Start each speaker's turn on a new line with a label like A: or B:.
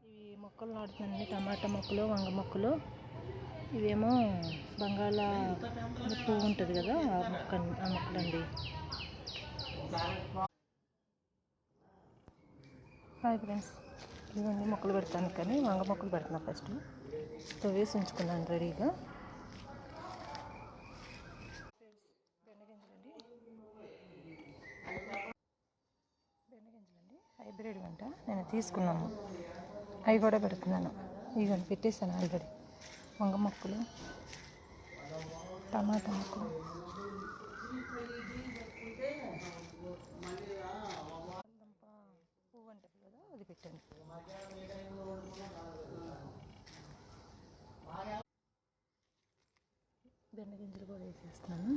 A: ఇవి మొక్కలు నాటుతున్నానండి, టమాటా మొక్కలు, వంగ మొక్కలు. ఇవేమో బంగాళ పువ్వు ఉంటుంది కదా, ఆ మొక్కలండి. హాయ్ ఫ్రెండ్స్, ఇవన్నీ మొక్కలు పెడతాను కానీ వంగ మొక్కలు పెడుతున్నా. ఫస్ట్ స్టవ్ వేసి ఉంచుకున్నాను రెడీగా. బెండగింజలండి, హైబ్రిడ్ అంట. నేను తీసుకున్నాను, అవి కూడా పెడుతున్నాను. ఇవి పెట్టేశాను ఆల్రెడీ. వంగ మొక్కలు, టమాటా మొక్కలు, పువ్వు అంటారు కదా, అది పెట్టాను. బెండ గింజలు కూడా వేసేస్తున్నాను.